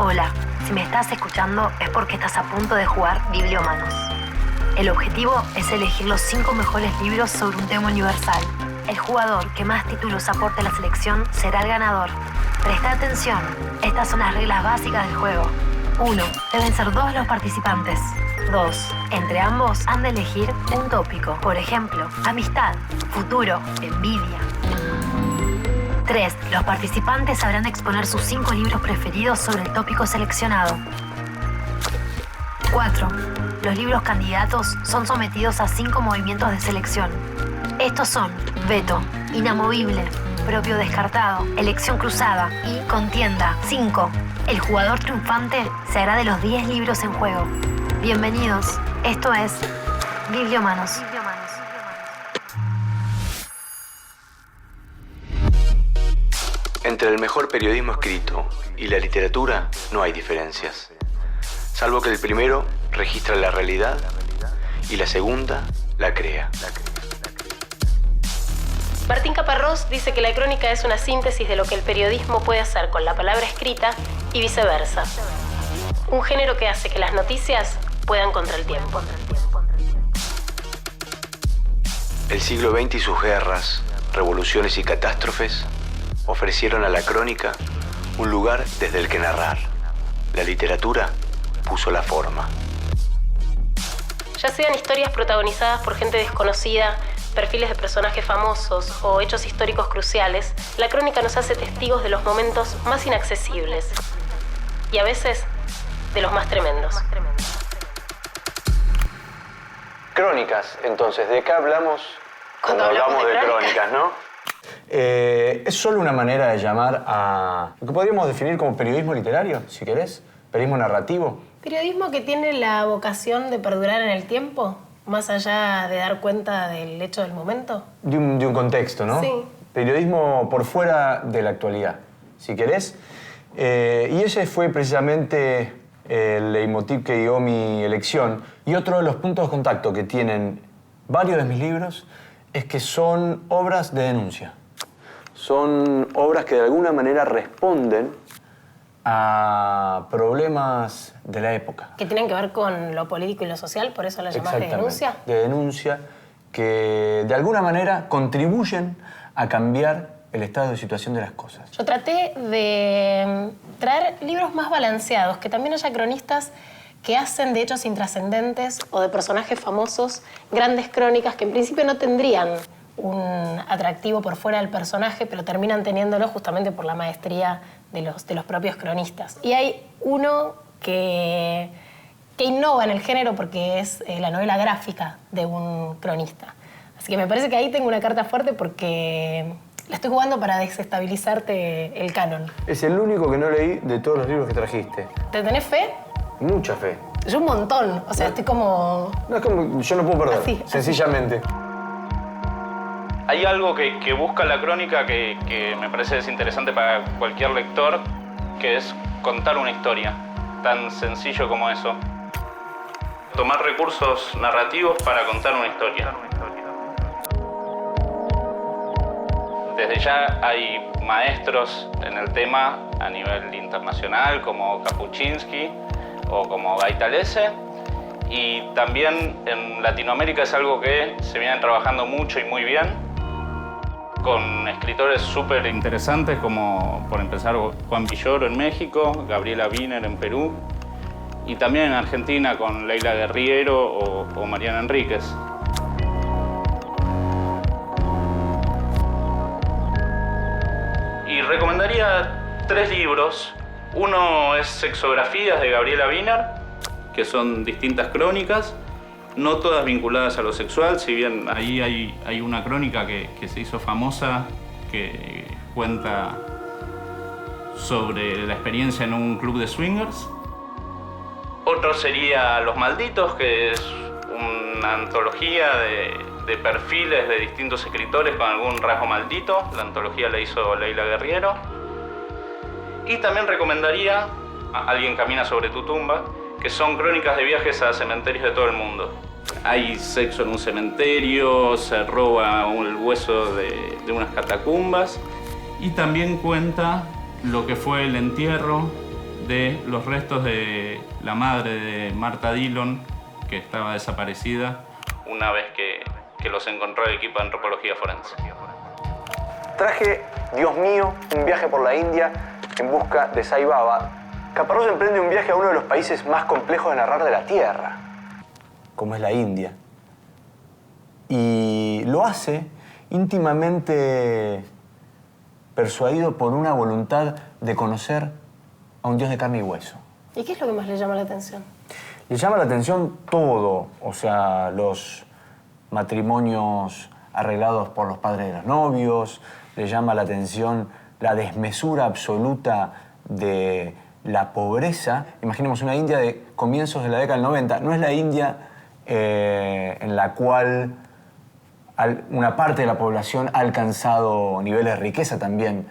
Hola, si me estás escuchando es porque estás a punto de jugar Bibliomanos. El objetivo es elegir los 5 mejores libros sobre un tema universal. El jugador que más títulos aporte a la selección será el ganador. Presta atención, estas son las reglas básicas del juego. 1. Deben ser 2 los participantes. 2. Entre ambos han de elegir un tópico. Por ejemplo, amistad, futuro, envidia. 3. Los participantes sabrán exponer sus 5 libros preferidos sobre el tópico seleccionado. 4. Los libros candidatos son sometidos a 5 movimientos de selección. Estos son veto, inamovible, propio descartado, elección cruzada y contienda. 5. El jugador triunfante se hará de los 10 libros en juego. Bienvenidos, esto es Bibliomanos. Entre el mejor periodismo escrito y la literatura no hay diferencias, salvo que el primero registra la realidad y la segunda la crea. Martín Caparrós dice que la crónica es una síntesis de lo que el periodismo puede hacer con la palabra escrita y viceversa. Un género que hace que las noticias puedan contra el tiempo. El siglo XX y sus guerras, revoluciones y catástrofes ofrecieron a la crónica un lugar desde el que narrar. La literatura puso la forma. Ya sean historias protagonizadas por gente desconocida, perfiles de personajes famosos o hechos históricos cruciales, la crónica nos hace testigos de los momentos más inaccesibles y a veces de los más tremendos. Crónicas, entonces, ¿de qué hablamos cuando hablamos de crónicas, no? Es solo una manera de llamar a lo que podríamos definir como periodismo literario, si querés, periodismo narrativo. Periodismo que tiene la vocación de perdurar en el tiempo, más allá de dar cuenta del hecho del momento. De un contexto, ¿no? Sí. Periodismo por fuera de la actualidad, si querés. Y ese fue precisamente el leitmotiv que guió mi elección. Y otro de los puntos de contacto que tienen varios de mis libros es que son obras de denuncia. Son obras que de alguna manera responden a problemas de la época. Que tienen que ver con lo político y lo social, por eso la llamás de denuncia. De denuncia, que de alguna manera contribuyen a cambiar el estado de situación de las cosas. Yo traté de traer libros más balanceados, que también haya cronistas que hacen de hechos intrascendentes o de personajes famosos grandes crónicas que en principio no tendrían un atractivo por fuera del personaje, pero terminan teniéndolo justamente por la maestría de los propios cronistas. Y hay uno que innova en el género porque es la novela gráfica de un cronista. Así que me parece que ahí tengo una carta fuerte porque la estoy jugando para desestabilizarte el canon. Es el único que no leí de todos los libros que trajiste. ¿Te tenés fe? Mucha fe. Yo un montón. O sea, estoy como... No, es como... Yo no puedo perder, así, sencillamente. Hay algo que busca la crónica que me parece es interesante para cualquier lector, que es contar una historia. Tan sencillo como eso. Tomar recursos narrativos para contar una historia. Desde ya hay maestros en el tema a nivel internacional, como Kapuscinski o como Gaitalese. Y también en Latinoamérica es algo que se viene trabajando mucho y muy bien, con escritores súper interesantes como, por empezar, Juan Villoro en México, Gabriela Wiener en Perú, y también en Argentina con Leila Guerriero o Mariana Enríquez. Y recomendaría 3 libros. Uno es Sexografías de Gabriela Wiener, que son distintas crónicas, no todas vinculadas a lo sexual, si bien ahí hay una crónica que se hizo famosa que cuenta sobre la experiencia en un club de swingers. Otro sería Los Malditos, que es una antología de perfiles de distintos escritores con algún rasgo maldito. La antología la hizo Leila Guerriero. Y también recomendaría Alguien camina sobre tu tumba, que son crónicas de viajes a cementerios de todo el mundo. Hay sexo en un cementerio, se roba el hueso de unas catacumbas y también cuenta lo que fue el entierro de los restos de la madre de Marta Dillon, que estaba desaparecida, una vez que los encontró el equipo de antropología forense. Traje, Dios mío, un viaje por la India en busca de Sai Baba. Caparrós emprende un viaje a uno de los países más complejos de narrar de la Tierra, como es la India. Y lo hace íntimamente persuadido por una voluntad de conocer a un Dios de carne y hueso. ¿Y qué es lo que más le llama la atención? Le llama la atención todo, o sea, los matrimonios arreglados por los padres de los novios, le llama la atención la desmesura absoluta de la pobreza. Imaginemos una India de comienzos de la década del 90. No es la India en la cual una parte de la población ha alcanzado niveles de riqueza también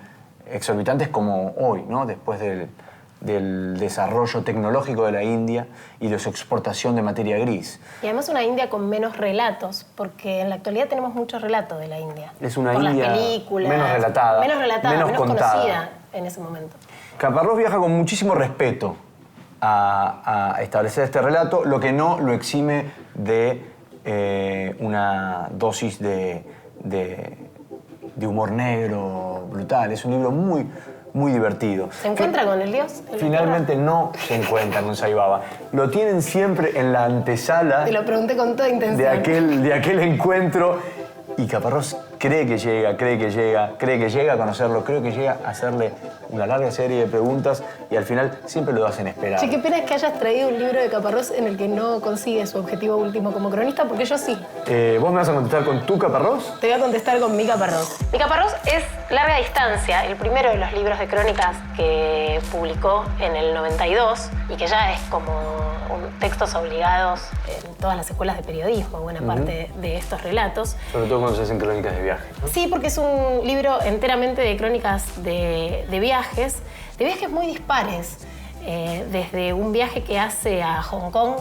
exorbitantes como hoy, ¿no? Después del desarrollo tecnológico de la India y de su exportación de materia gris. Y además una India con menos relatos, porque en la actualidad tenemos muchos relatos de la India. Es una por India las películas, menos relatada, menos contada. conocida en ese momento. Caparrós viaja con muchísimo respeto a establecer este relato, lo que no lo exime de una dosis de humor negro brutal. Es un libro muy divertido. ¿Se encuentra con el Dios? Finalmente no se encuentra con Sai Baba. Lo tienen siempre en la antesala. Te lo pregunté con toda intención. De aquel encuentro. Y Caparrós cree que llega a conocerlo, cree que llega a hacerle una larga serie de preguntas y al final siempre lo hacen esperar. Che, qué pena es que hayas traído un libro de Caparrós en el que no consigue su objetivo último como cronista, porque yo sí. ¿Vos me vas a contestar con tu Caparrós? Te voy a contestar con mi Caparrós. Mi Caparrós es Larga Distancia, el primero de los libros de crónicas que publicó en el 92 y que ya es como textos obligados en todas las escuelas de periodismo, buena parte de estos relatos. Sobre todo cuando se hacen crónicas de viaje, ¿no? Sí, porque es un libro enteramente de crónicas de viajes muy dispares. Desde un viaje que hace a Hong Kong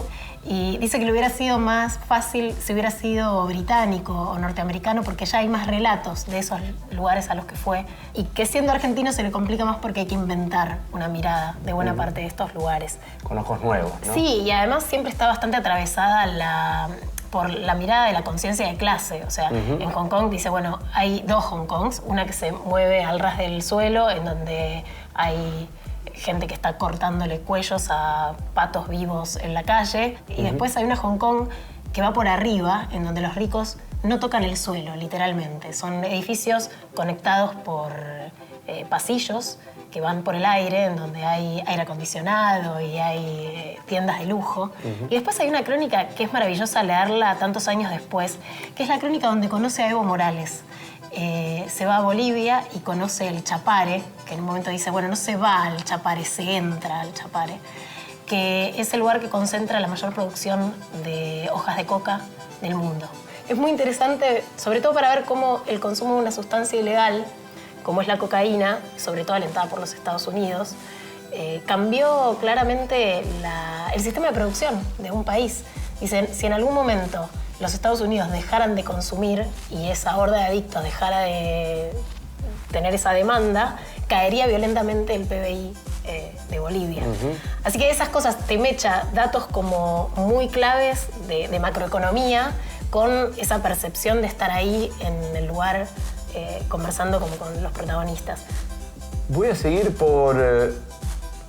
y dice que le hubiera sido más fácil si hubiera sido británico o norteamericano porque ya hay más relatos de esos lugares a los que fue y que siendo argentino se le complica más porque hay que inventar una mirada de buena parte de estos lugares. Con ojos nuevos, ¿no? Sí, y además siempre está bastante atravesada por la mirada de la conciencia de clase. O sea, en Hong Kong dice, bueno, hay dos Hong Kongs, una que se mueve al ras del suelo, en donde hay gente que está cortándole cuellos a patos vivos en la calle. Y después hay una Hong Kong que va por arriba, en donde los ricos no tocan el suelo, literalmente. Son edificios conectados por pasillos que van por el aire, en donde hay aire acondicionado y hay tiendas de lujo. Y después hay una crónica que es maravillosa leerla tantos años después, que es la crónica donde conoce a Evo Morales. Se va a Bolivia y conoce el Chapare, que en un momento dice, bueno, no se va al Chapare, se entra al Chapare, que es el lugar que concentra la mayor producción de hojas de coca del mundo. Es muy interesante, sobre todo para ver cómo el consumo de una sustancia ilegal, como es la cocaína, sobre todo alentada por los Estados Unidos, cambió claramente el sistema de producción de un país. Dicen, si en algún momento los Estados Unidos dejaran de consumir y esa horda de adictos dejara de tener esa demanda, caería violentamente el PBI de Bolivia. Así que esas cosas te mecha datos como muy claves de macroeconomía con esa percepción de estar ahí en el lugar conversando como con los protagonistas. Voy a seguir por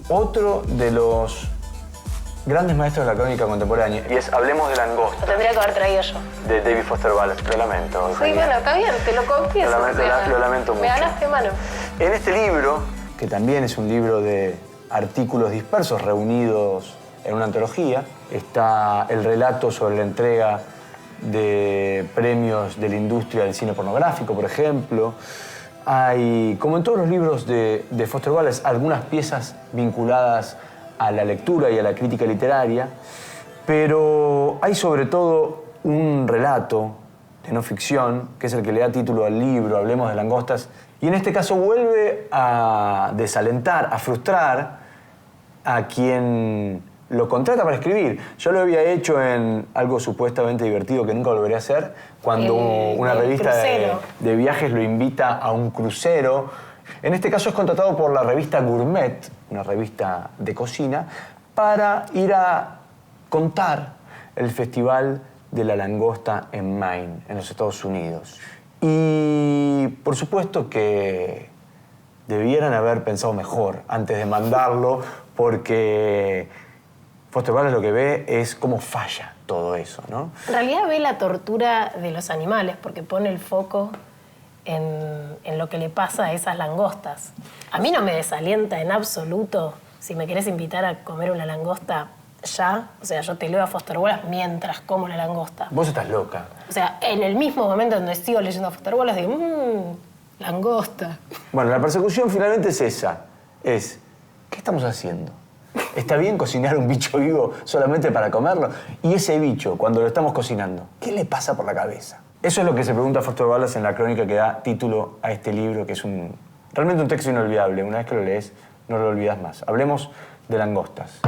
otro de los grandes maestros de la crónica contemporánea, y es Hablemos de Langosta. Lo tendría que haber traído yo. De David Foster Wallace. Lo lamento. Sí, bueno, está bien, te lo confieso. Lo lamento mucho. Me ganaste mano. En este libro, que también es un libro de artículos dispersos reunidos en una antología, está el relato sobre la entrega de premios de la industria del cine pornográfico, por ejemplo. Hay, como en todos los libros de Foster Wallace, algunas piezas vinculadas a la lectura y a la crítica literaria, pero hay sobre todo un relato de no ficción, que es el que le da título al libro, Hablemos de Langostas, y en este caso vuelve a desalentar, a frustrar a quien lo contrata para escribir. Yo lo había hecho en algo supuestamente divertido que nunca volveré a hacer, cuando una revista de viajes lo invita a un crucero En este caso es contratado por la revista Gourmet, una revista de cocina, para ir a contar el Festival de la Langosta en Maine, en los Estados Unidos. Y por supuesto que debieran haber pensado mejor antes de mandarlo, porque Foster Wallace lo que ve es cómo falla todo eso, ¿no? En realidad ve la tortura de los animales porque pone el foco en lo que le pasa a esas langostas. A mí no me desalienta en absoluto si me querés invitar a comer una langosta ya. O sea, yo te leo a Foster Wallace mientras como la langosta. Vos estás loca. O sea, en el mismo momento donde sigo leyendo a Foster Wallace digo, langosta. Bueno, la persecución finalmente es esa. Es, ¿qué estamos haciendo? ¿Está bien cocinar un bicho vivo solamente para comerlo? Y ese bicho, cuando lo estamos cocinando, ¿qué le pasa por la cabeza? Eso es lo que se pregunta Foster Wallace en la crónica que da título a este libro, que es realmente un texto inolvidable. Una vez que lo lees, no lo olvidas más. Hablemos de langostas.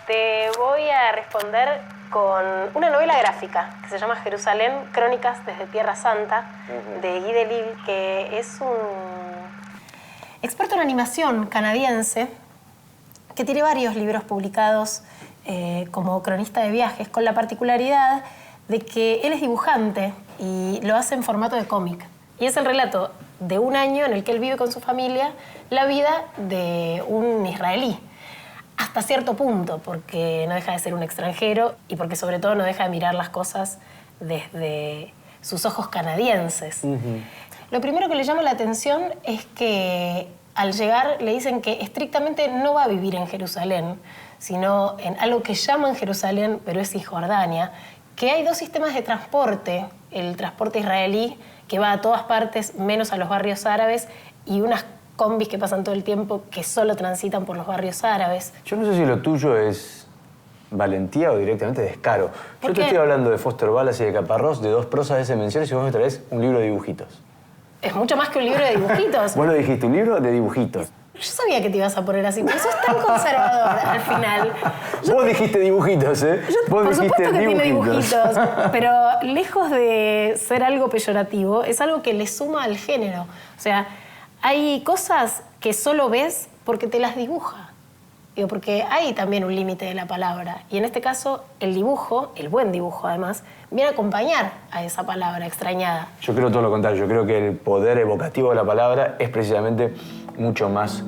Te voy a responder con una novela gráfica que se llama Jerusalén, Crónicas desde Tierra Santa, de Guy Delisle, que es un experto en animación canadiense que tiene varios libros publicados como cronista de viajes, con la particularidad de que él es dibujante y lo hace en formato de cómic. Y es el relato de un año en el que él vive con su familia la vida de un israelí. Hasta cierto punto, porque no deja de ser un extranjero y porque sobre todo no deja de mirar las cosas desde sus ojos canadienses. Lo primero que le llama la atención es que al llegar le dicen que estrictamente no va a vivir en Jerusalén, sino en algo que llaman Jerusalén, pero es Cisjordania, que hay dos sistemas de transporte, el transporte israelí, que va a todas partes, menos a los barrios árabes, y unas combis que pasan todo el tiempo que solo transitan por los barrios árabes. Yo no sé si lo tuyo es valentía o directamente descaro. ¿Por Yo te qué? estoy hablando de Foster Wallace y de Caparrós, de dos prosas de ese menciones, y vos me traes un libro de dibujitos. Es mucho más que un libro de dibujitos. Vos lo dijiste, un libro de dibujitos. Yo sabía que te ibas a poner así, pero sos tan conservador al final. Vos dijiste dibujitos, ¿eh? Vos Por dijiste supuesto que tiene dibujitos, pero lejos de ser algo peyorativo, es algo que le suma al género. O sea, hay cosas que solo ves porque te las dibuja. Digo, porque hay también un límite de la palabra. Y en este caso, el dibujo, el buen dibujo además, viene a acompañar a esa palabra extrañada. Yo creo todo lo contrario. Yo creo que el poder evocativo de la palabra es precisamente mucho más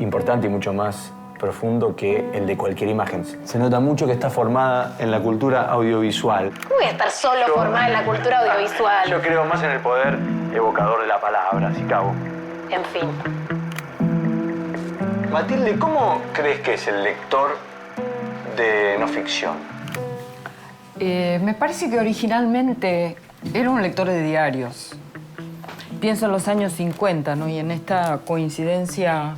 importante y mucho más profundo que el de cualquier imagen. Se nota mucho que está formada en la cultura audiovisual. ¿Cómo voy a estar solo formada en la cultura audiovisual? Yo creo más en el poder evocador de la palabra, si cabo. En fin. Matilde, ¿cómo crees que es el lector de no ficción? Me parece que originalmente era un lector de diarios. Pienso en los años 50, ¿no? Y en esta coincidencia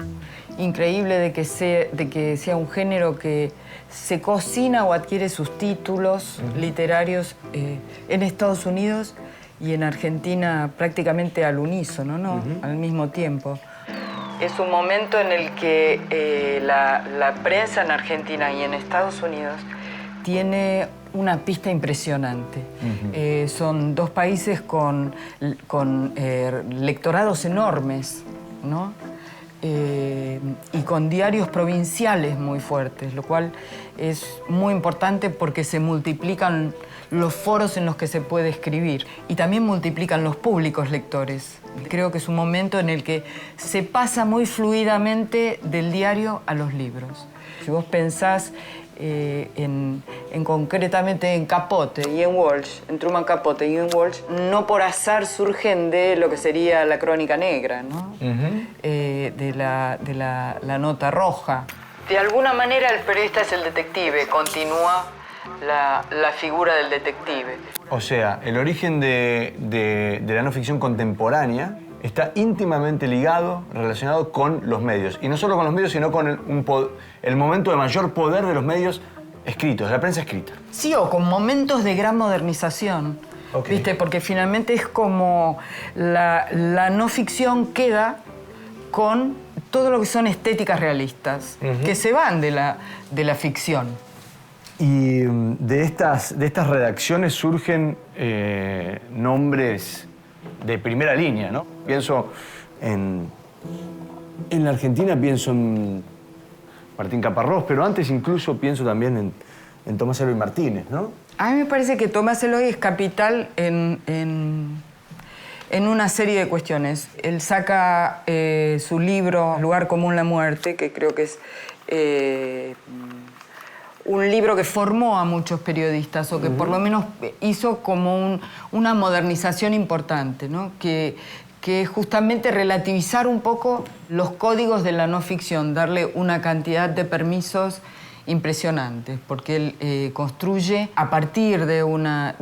increíble de que sea un género que se cocina o adquiere sus títulos literarios en Estados Unidos y en Argentina prácticamente al unísono, ¿no? Al mismo tiempo. Es un momento en el que la prensa en Argentina y en Estados Unidos tiene una pista impresionante. Son dos países con lectorados enormes, ¿no? Y con diarios provinciales muy fuertes, lo cual es muy importante porque se multiplican los foros en los que se puede escribir y también multiplican los públicos lectores. Creo que es un momento en el que se pasa muy fluidamente del diario a los libros. Si vos pensás concretamente en Capote y en Walsh, en Truman Capote y en Walsh, no por azar surgen de lo que sería la crónica negra, ¿no? De la nota roja. De alguna manera el periodista es el detective, continúa la figura del detective. O sea, el origen de la no ficción contemporánea está íntimamente ligado, relacionado con los medios. Y no solo con los medios, sino con el momento de mayor poder de los medios escritos, de la prensa escrita. Sí, o con momentos de gran modernización. Okay. ¿Viste? Porque finalmente es como la no ficción queda con todo lo que son estéticas realistas, que se van de la ficción. Y de estas redacciones surgen nombres de primera línea, ¿no? Pienso en En la Argentina pienso en Martín Caparrós, pero antes incluso pienso también en Tomás Eloy Martínez, ¿no? A mí me parece que Tomás Eloy es capital en una serie de cuestiones. Él saca su libro Lugar común, la muerte, que creo que es un libro que formó a muchos periodistas, o que por lo menos hizo como una modernización importante, ¿no? Que es justamente relativizar un poco los códigos de la no ficción, darle una cantidad de permisos impresionantes, porque él construye a partir de una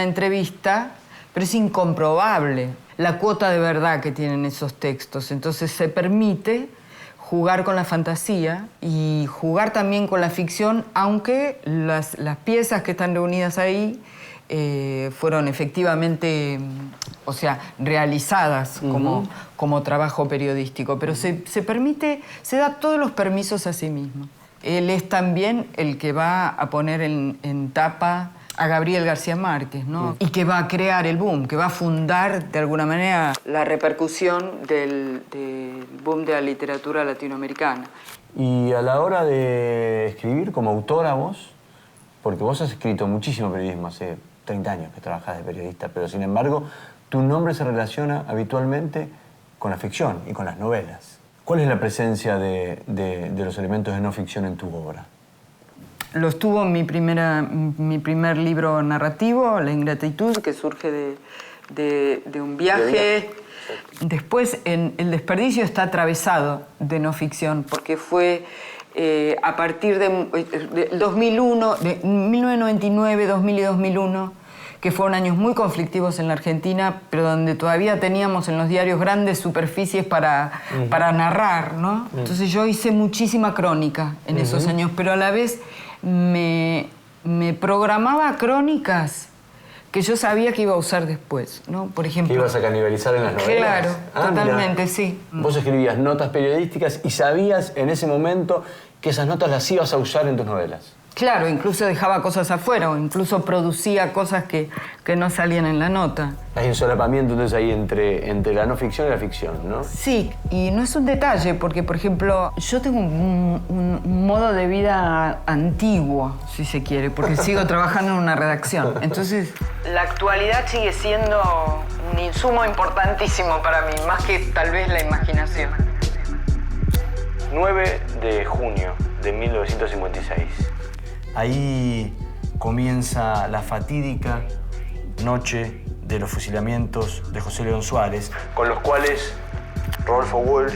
entrevista, pero es incomprobable la cuota de verdad que tienen esos textos. Entonces se permite jugar con la fantasía y jugar también con la ficción, aunque las piezas que están reunidas ahí fueron efectivamente, o sea, realizadas como trabajo periodístico, pero se permite, se da todos los permisos a sí mismo. Él es también el que va a poner en tapa a Gabriel García Márquez, ¿no? Y que va a crear el boom, que va a fundar de alguna manera la repercusión del boom de la literatura latinoamericana. Y a la hora de escribir como autora vos, porque vos has escrito muchísimo periodismo, hace 30 años que trabajás de periodista, pero sin embargo tu nombre se relaciona habitualmente con la ficción y con las novelas. ¿Cuál es la presencia de los elementos de no ficción en tu obra? Lo estuvo en mi primer libro narrativo, La ingratitud, que surge de un viaje. Después, El desperdicio está atravesado de no ficción, porque fue a partir de 2001, de 1999, 2000 y 2001, que fueron años muy conflictivos en la Argentina, pero donde todavía teníamos en los diarios grandes superficies para narrar, ¿no? Entonces yo hice muchísima crónica en esos años, pero a la vez me programaba crónicas que yo sabía que iba a usar después, ¿no? Por ejemplo... ¿Que ibas a canibalizar en las novelas? Claro, totalmente, mirá. sí. Vos escribías notas periodísticas y sabías en ese momento que esas notas las ibas a usar en tus novelas. Claro, incluso dejaba cosas afuera o incluso producía cosas que no salían en la nota. Hay un solapamiento entonces ahí entre la no ficción y la ficción, ¿no? Sí, y no es un detalle, porque, por ejemplo, yo tengo un modo de vida antiguo, si se quiere, porque sigo trabajando en una redacción. Entonces, la actualidad sigue siendo un insumo importantísimo para mí, más que tal vez la imaginación. 9 de junio de 1956. Ahí comienza la fatídica noche de los fusilamientos de José León Suárez, con los cuales Rodolfo Walsh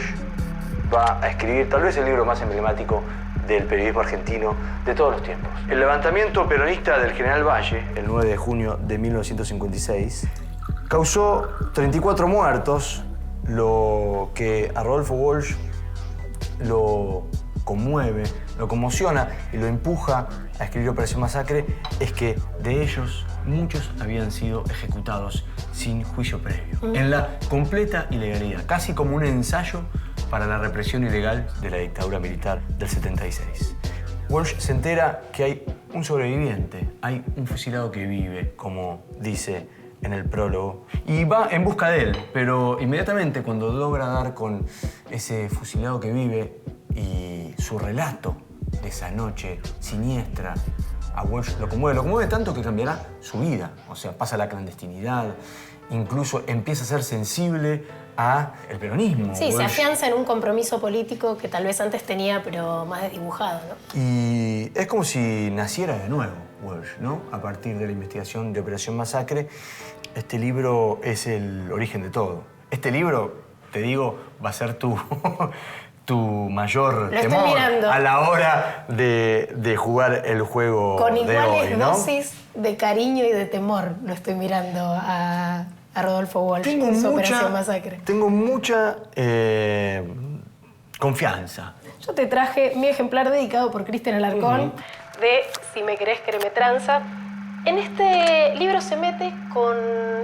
va a escribir tal vez el libro más emblemático del periodismo argentino de todos los tiempos. El levantamiento peronista del general Valle, el 9 de junio de 1956, causó 34 muertos, lo que a Rodolfo Walsh lo conmueve, lo conmociona y lo empuja a escribir Operación Masacre es que de ellos muchos habían sido ejecutados sin juicio previo, en la completa ilegalidad, casi como un ensayo para la represión ilegal de la dictadura militar del 76. Walsh se entera que hay un sobreviviente, hay un fusilado que vive, como dice en el prólogo, y va en busca de él, pero inmediatamente cuando logra dar con ese fusilado que vive y su relato de esa noche siniestra, a Walsh lo conmueve tanto que cambiará su vida. O sea, pasa a la clandestinidad, incluso empieza a ser sensible a el peronismo. Sí, Walsh se afianza en un compromiso político que tal vez antes tenía, pero más desdibujado, ¿no? Y es como si naciera de nuevo Walsh, ¿no? A partir de la investigación de Operación Masacre, este libro es el origen de todo. Este libro, te digo, va a ser tu mayor temor a la hora de jugar el juego con de iguales hoy, ¿no? dosis de cariño y de temor lo estoy mirando a Rodolfo Walsh en su Operación Masacre. Tengo mucha confianza. Yo te traje mi ejemplar dedicado por Cristian Alarcón de Si me querés, quereme tranza. En este libro se mete con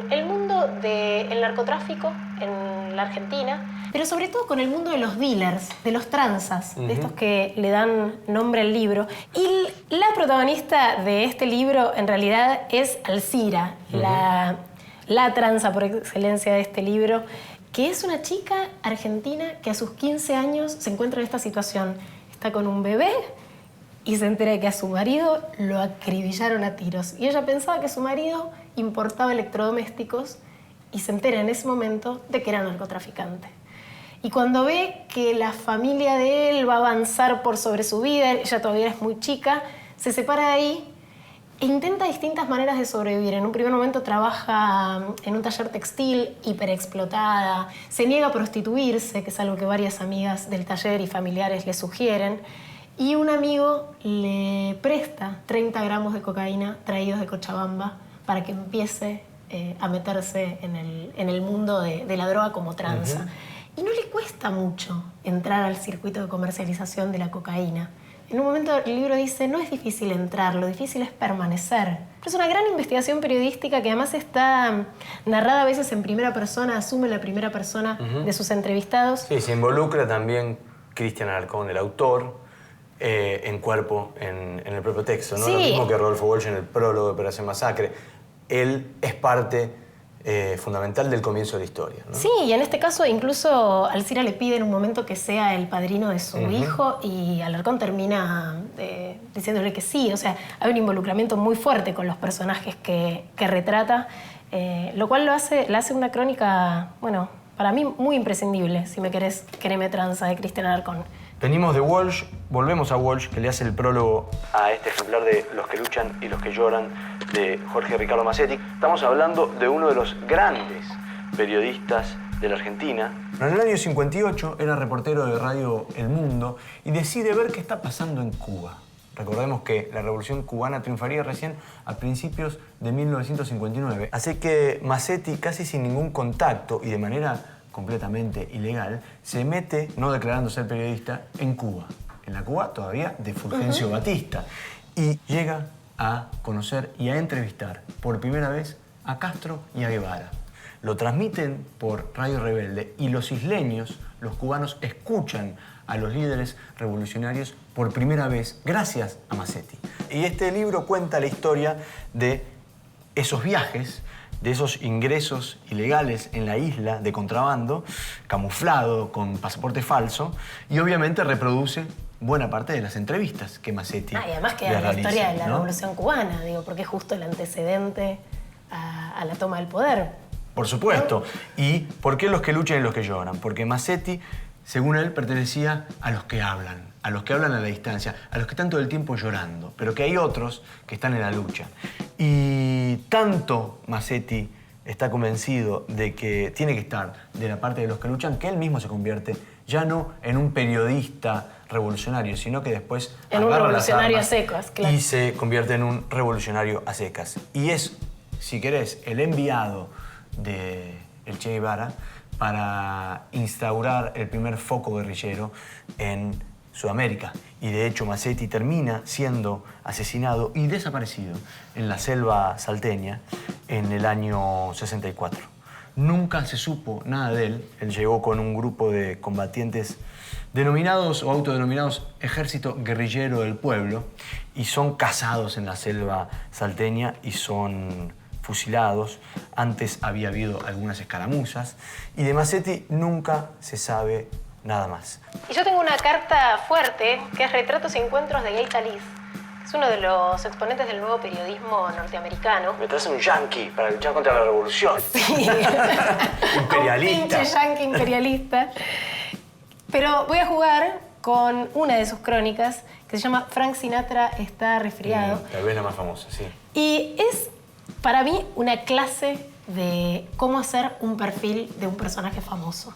el mundo del narcotráfico en la Argentina, pero sobre todo con el mundo de los dealers, de los tranzas, de estos que le dan nombre al libro. Y la protagonista de este libro en realidad es Alcira, la tranza por excelencia de este libro, que es una chica argentina que a sus 15 años se encuentra en esta situación. Está con un bebé y se entera de que a su marido lo acribillaron a tiros. Y ella pensaba que su marido importaba electrodomésticos y se entera en ese momento de que era narcotraficante. Y cuando ve que la familia de él va a avanzar por sobre su vida, ella todavía es muy chica, se separa de ahí e intenta distintas maneras de sobrevivir. En un primer momento trabaja en un taller textil hiperexplotada, se niega a prostituirse, que es algo que varias amigas del taller y familiares le sugieren, y un amigo le presta 30 gramos de cocaína traídos de Cochabamba para que empiece a meterse en el mundo de la droga como tranza. Y no le cuesta mucho entrar al circuito de comercialización de la cocaína. En un momento el libro dice, no es difícil entrar, lo difícil es permanecer. Pero es una gran investigación periodística que además está narrada a veces en primera persona, asume la primera persona de sus entrevistados. Sí, se involucra también Cristian Alarcón, el autor, en cuerpo en el propio texto, ¿no? Sí. Lo mismo que Rodolfo Walsh en el prólogo de Operación Masacre. Él es parte fundamental del comienzo de la historia, ¿no? Sí, y en este caso incluso Alcira le pide en un momento que sea el padrino de su hijo y Alarcón termina diciéndole que sí. O sea, hay un involucramiento muy fuerte con los personajes que retrata, lo cual la hace una crónica, bueno, para mí muy imprescindible, si me querés, Quereme Tranza, de Cristian Alarcón. Venimos de Walsh, volvemos a Walsh, que le hace el prólogo a este ejemplar de Los que luchan y los que lloran, de Jorge Ricardo Massetti. Estamos hablando de uno de los grandes periodistas de la Argentina. En el año 58 era reportero de Radio El Mundo y decide ver qué está pasando en Cuba. Recordemos que la Revolución Cubana triunfaría recién a principios de 1959. Así que Massetti, casi sin ningún contacto y de manera completamente ilegal, se mete, no declarando ser periodista, en Cuba. En la Cuba todavía de Fulgencio Batista. Y llega a conocer y a entrevistar por primera vez a Castro y a Guevara. Lo transmiten por Radio Rebelde y los isleños, los cubanos, escuchan a los líderes revolucionarios por primera vez gracias a Massetti. Y este libro cuenta la historia de esos viajes, de esos ingresos ilegales en la isla de contrabando, camuflado, con pasaporte falso, y obviamente reproduce buena parte de las entrevistas que Massetti y además queda la historia de la Revolución Cubana, digo, porque es justo el antecedente a la toma del poder. Por supuesto. ¿Y por qué los que luchan y los que lloran? Porque Massetti, según él, pertenecía a los que hablan a la distancia, a los que están todo el tiempo llorando, pero que hay otros que están en la lucha. Y tanto Massetti está convencido de que tiene que estar de la parte de los que luchan, que él mismo se convierte ya no en un periodista revolucionario, sino que después en un revolucionario a secas, claro. Y se convierte en un revolucionario a secas. Y es, si querés, el enviado de el Che Guevara para instaurar el primer foco guerrillero en Sudamérica. Y de hecho Massetti termina siendo asesinado y desaparecido en la selva salteña en el año 64. Nunca se supo nada de él. Él llegó con un grupo de combatientes denominados o autodenominados Ejército Guerrillero del Pueblo y son cazados en la selva salteña y son fusilados. Antes había habido algunas escaramuzas y de Massetti nunca se sabe nada más. Y yo tengo una carta fuerte que es Retratos y Encuentros de Gay Talís. Es uno de los exponentes del nuevo periodismo norteamericano. Me traes un yanqui para luchar contra la revolución. Sí. Imperialista. Un pinche yanqui imperialista. Pero voy a jugar con una de sus crónicas que se llama Frank Sinatra está resfriado. Tal vez la más famosa, sí. Y es para mí una clase de cómo hacer un perfil de un personaje famoso.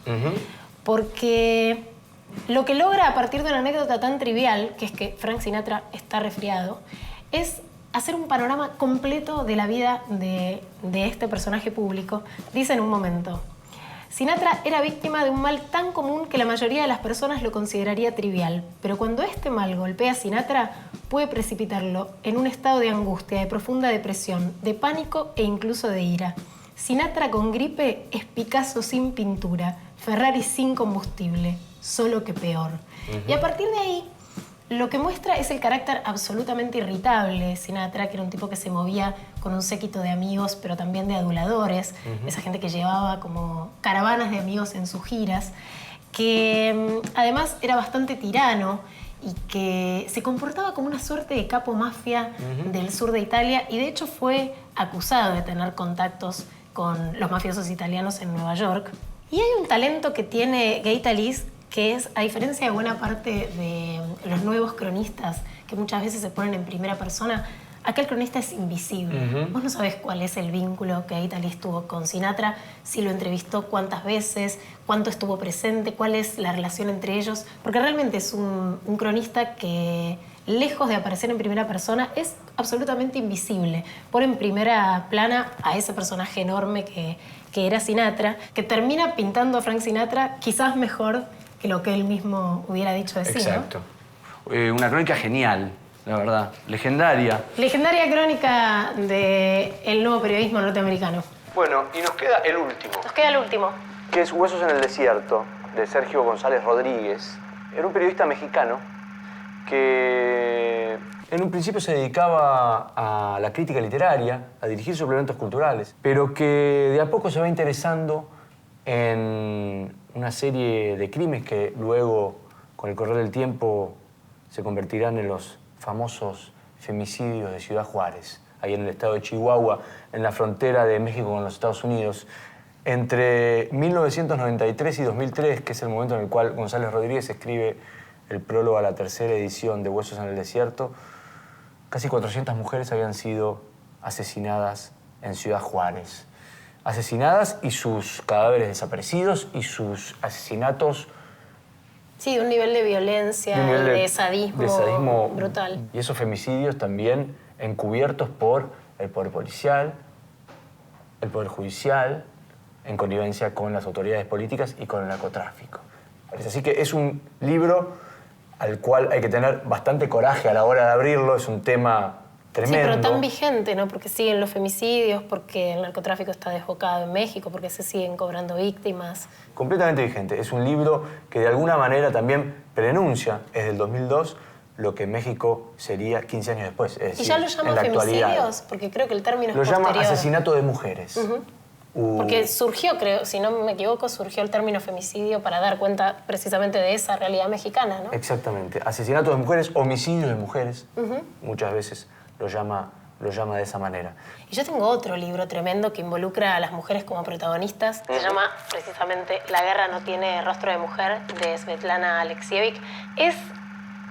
Porque lo que logra a partir de una anécdota tan trivial, que es que Frank Sinatra está resfriado, es hacer un panorama completo de la vida de este personaje público. Dice en un momento: Sinatra era víctima de un mal tan común que la mayoría de las personas lo consideraría trivial, pero cuando este mal golpea a Sinatra, puede precipitarlo en un estado de angustia, de profunda depresión, de pánico e incluso de ira. Sinatra con gripe es Picasso sin pintura, Ferrari sin combustible, solo que peor. Y a partir de ahí Lo que muestra es el carácter absolutamente irritable de Sinatra, que era un tipo que se movía con un séquito de amigos, pero también de aduladores, esa gente que llevaba como caravanas de amigos en sus giras, que además era bastante tirano y que se comportaba como una suerte de capo mafia del sur de Italia, y de hecho fue acusado de tener contactos con los mafiosos italianos en Nueva York. Y hay un talento que tiene Gaitaliz, que es, a diferencia de buena parte de los nuevos cronistas que muchas veces se ponen en primera persona, acá el cronista es invisible. Vos no sabés cuál es el vínculo que Gaitaliz tuvo con Sinatra, si lo entrevistó cuántas veces, cuánto estuvo presente, cuál es la relación entre ellos, porque realmente es un cronista que, lejos de aparecer en primera persona, es absolutamente invisible. Pone en primera plana a ese personaje enorme que era Sinatra, que termina pintando a Frank Sinatra quizás mejor que lo que él mismo hubiera dicho de sí, Exacto. Una crónica genial, la verdad. Legendaria. Legendaria crónica del nuevo periodismo norteamericano. Bueno, y nos queda el último, Nos queda el último. que es Huesos en el Desierto, de Sergio González Rodríguez. Era un periodista mexicano que en un principio se dedicaba a la crítica literaria, a dirigir suplementos culturales, pero que de a poco se va interesando en una serie de crímenes que luego, con el correr del tiempo, se convertirán en los famosos femicidios de Ciudad Juárez, ahí en el estado de Chihuahua, en la frontera de México con los Estados Unidos. Entre 1993 y 2003, que es el momento en el cual González Rodríguez escribe el prólogo a la tercera edición de Huesos en el Desierto, casi 400 mujeres habían sido asesinadas en Ciudad Juárez. Asesinadas y sus cadáveres desaparecidos y sus asesinatos... Sí, de un nivel de violencia, de un nivel de sadismo brutal. Y esos femicidios también encubiertos por el poder policial, el poder judicial, en connivencia con las autoridades políticas y con el narcotráfico. Así que es un libro al cual hay que tener bastante coraje a la hora de abrirlo. Es un tema tremendo. Sí, pero tan vigente, ¿no? Porque siguen los femicidios, porque el narcotráfico está desbocado en México, porque se siguen cobrando víctimas. Completamente vigente. Es un libro que de alguna manera también prenuncia, es del 2002, lo que México sería 15 años después. Es decir, ¿Y ya lo llaman femicidios? Porque creo que el término es posterior. Lo llama asesinato de mujeres. Porque surgió, creo, si no me equivoco, surgió el término femicidio para dar cuenta precisamente de esa realidad mexicana, ¿no? Exactamente. Asesinato de mujeres, homicidio de mujeres. Muchas veces lo llama de esa manera. Y yo tengo otro libro tremendo que involucra a las mujeres como protagonistas. Se llama precisamente La guerra no tiene rostro de mujer, de Svetlana Alexievich. Es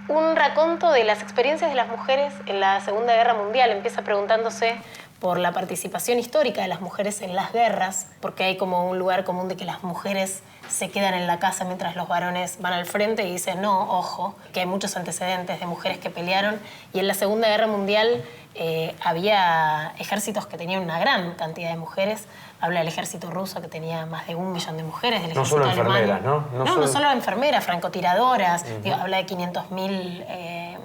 un raconto de las experiencias de las mujeres en la Segunda Guerra Mundial. Empieza preguntándose por la participación histórica de las mujeres en las guerras, porque hay como un lugar común de que las mujeres se quedan en la casa mientras los varones van al frente, y dicen, no, ojo, que hay muchos antecedentes de mujeres que pelearon, y en la Segunda Guerra Mundial había ejércitos que tenían una gran cantidad de mujeres. Habla del ejército ruso, que tenía más de 1 millón de mujeres, del ejército alemán. No solo enfermeras, ¿no? No solo enfermeras, francotiradoras. Digo, habla de 500.000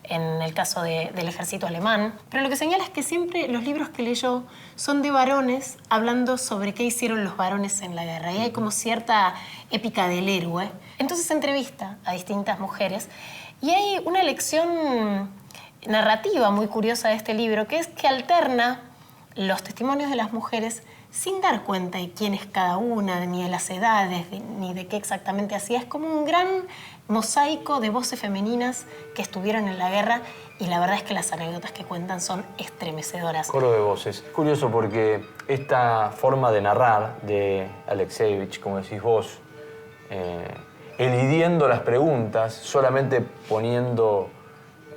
en el caso del ejército alemán. Pero lo que señala es que siempre los libros que leyó son de varones hablando sobre qué hicieron los varones en la guerra. Y hay como cierta épica del héroe. Entonces entrevista a distintas mujeres. Y hay una lección narrativa muy curiosa de este libro, que es que alterna los testimonios de las mujeres sin dar cuenta de quién es cada una, ni de las edades, ni de qué exactamente hacía. Es como un gran mosaico de voces femeninas que estuvieron en la guerra, y la verdad es que las anécdotas que cuentan son estremecedoras. Coro de voces. Curioso porque esta forma de narrar de Alexievich, como decís vos, elidiendo las preguntas, solamente poniendo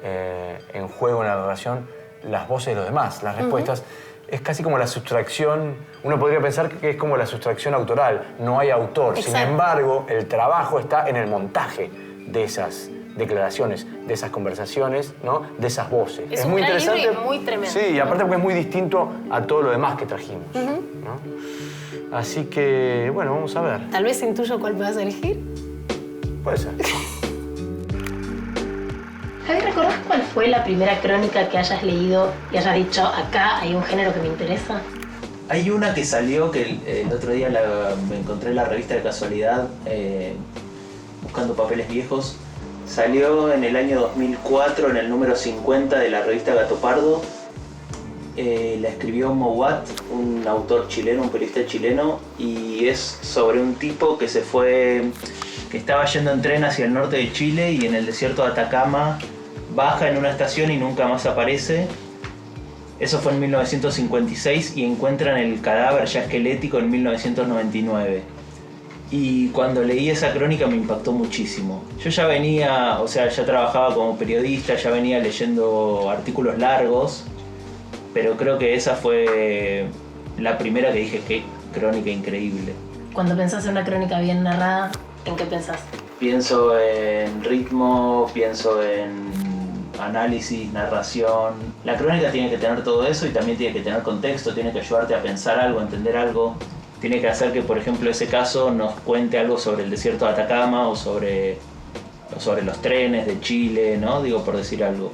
en juego en la narración las voces de los demás, las respuestas, es casi como la sustracción. Uno podría pensar que es como la sustracción autoral, no hay autor. Exacto. Sin embargo, el trabajo está en el montaje de esas declaraciones, de esas conversaciones, ¿no? De esas voces. Es un muy gran interesante. libro y muy tremendo. Sí, y aparte porque es muy distinto a todo lo demás que trajimos, ¿no? Así que, bueno, vamos a ver. Tal vez intuyo cuál vas a elegir. Puede ser. Javi, ¿recordás cuál fue la primera crónica que hayas leído y hayas dicho, acá hay un género que me interesa? Hay una que salió, que el otro día me encontré en la revista de casualidad, buscando papeles viejos. Salió en el año 2004 en el número 50 de la revista Gato Pardo. La escribió Mouat, un autor chileno, un periodista chileno, y es sobre un tipo que que estaba yendo en tren hacia el norte de Chile y en el desierto de Atacama baja en una estación y nunca más aparece. Eso fue en 1956 y encuentran el cadáver ya esquelético en 1999. Y cuando leí esa crónica me impactó muchísimo. Yo ya venía, ya trabajaba como periodista, ya venía leyendo artículos largos, pero creo que esa fue la primera que dije, qué crónica increíble. Cuando pensás en una crónica bien narrada, ¿en qué pensás? Pienso en ritmo, pienso en análisis, narración. La crónica tiene que tener todo eso y también tiene que tener contexto, tiene que ayudarte a pensar algo, a entender algo. Tiene que hacer que, por ejemplo, ese caso nos cuente algo sobre el desierto de Atacama o sobre los trenes de Chile, ¿no? Digo, por decir algo.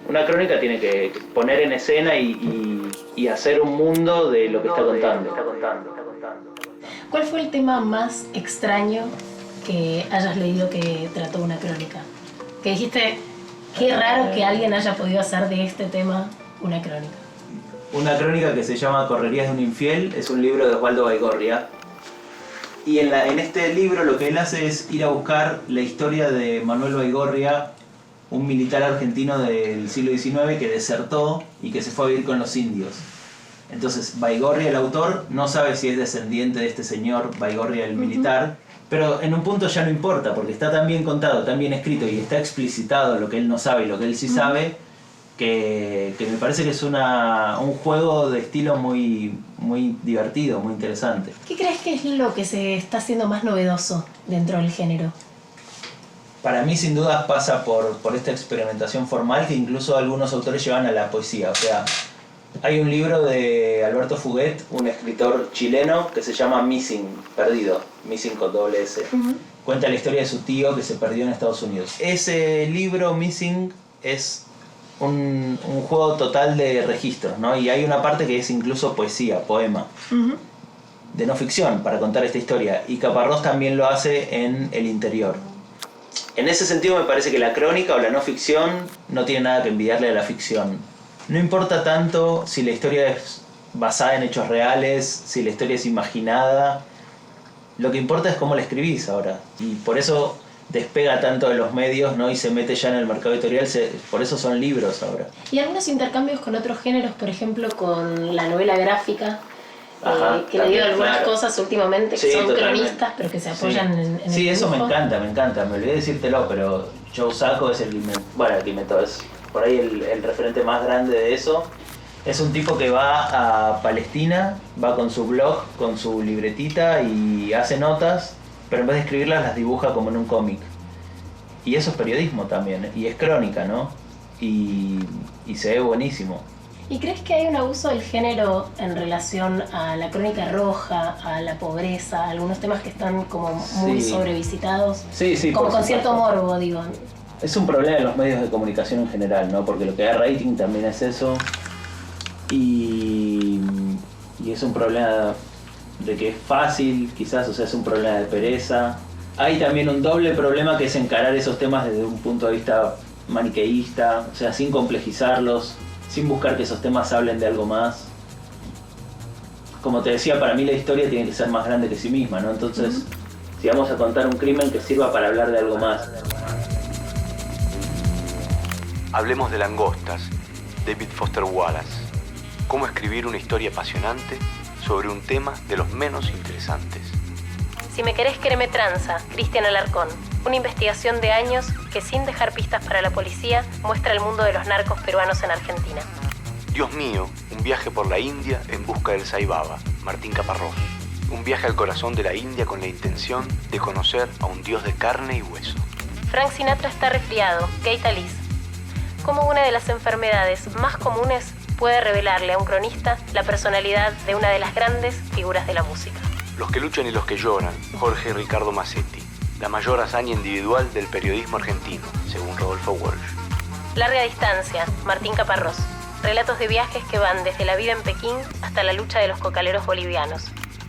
Una crónica tiene que poner en escena y hacer un mundo de lo que está contando. ¿Cuál fue el tema más extraño que hayas leído que trató una crónica? Que dijiste, qué raro que alguien haya podido hacer de este tema una crónica. Una crónica que se llama Correrías de un infiel, es un libro de Osvaldo Baigorria. Y en este libro lo que él hace es ir a buscar la historia de Manuel Baigorria, un militar argentino del siglo XIX que desertó y que se fue a vivir con los indios. Entonces Baigorria, el autor, no sabe si es descendiente de este señor Baigorria, el militar, pero en un punto ya no importa, porque está tan bien contado, tan bien escrito y está explicitado lo que él no sabe y lo que él sí sabe, que me parece que es un juego de estilo muy, muy divertido, muy interesante. ¿Qué crees que es lo que se está haciendo más novedoso dentro del género? Para mí sin duda pasa por esta experimentación formal que incluso algunos autores llevan a la poesía. O sea, hay un libro de Alberto Fuguet, un escritor chileno, que se llama Missing, perdido, Missing con doble S. Cuenta la historia de su tío que se perdió en Estados Unidos. Ese libro, Missing, es un juego total de registros, ¿no? Y hay una parte que es incluso poesía, poema, de no ficción, para contar esta historia. Y Caparrós también lo hace en El Interior. En ese sentido me parece que la crónica o la no ficción no tiene nada que envidiarle a la ficción. No importa tanto si la historia es basada en hechos reales, si la historia es imaginada. Lo que importa es cómo la escribís ahora. Y por eso despega tanto de los medios, ¿no? Y se mete ya en el mercado editorial, por eso son libros ahora. Y algunos intercambios con otros géneros, por ejemplo con la novela gráfica, que le dio algunas cosas últimamente que son totalmente cronistas, pero que se apoyan en el Sí, eso dibujo. me encanta. Me olvidé decírtelo, pero Joe Sacco es el que inventó, es por ahí el referente más grande de eso. Es un tipo que va a Palestina, va con su blog, con su libretita y hace notas, pero en vez de escribirlas las dibuja como en un cómic. Y eso es periodismo también, y es crónica, ¿no? Y se ve buenísimo. ¿Y crees que hay un abuso del género en relación a la crónica roja, a la pobreza, a algunos temas que están como muy sobrevisitados? Sí, como con cierto morbo, digo. Es un problema en los medios de comunicación en general, ¿no? Porque lo que da rating también es eso. Y es un problema de que es fácil, quizás, o sea, es un problema de pereza. Hay también un doble problema que es encarar esos temas desde un punto de vista maniqueísta, o sea, sin complejizarlos, sin buscar que esos temas hablen de algo más. Como te decía, para mí la historia tiene que ser más grande que sí misma, ¿no? Entonces, si vamos a contar un crimen, que sirva para hablar de algo más. Hablemos de Langostas, David Foster Wallace. Cómo escribir una historia apasionante sobre un tema de los menos interesantes. Si me querés, créeme tranza, Cristian Alarcón. Una investigación de años que, sin dejar pistas para la policía, muestra el mundo de los narcos peruanos en Argentina. Dios mío, un viaje por la India en busca del Sai Baba, Martín Caparrós. Un viaje al corazón de la India con la intención de conocer a un dios de carne y hueso. Frank Sinatra está resfriado, Keita Liz. Cómo una de las enfermedades más comunes puede revelarle a un cronista la personalidad de una de las grandes figuras de la música. Los que luchan y los que lloran, Jorge Ricardo Massetti. La mayor hazaña individual del periodismo argentino, según Rodolfo Walsh. Larga distancia, Martín Caparrós. Relatos de viajes que van desde la vida en Pekín hasta la lucha de los cocaleros bolivianos.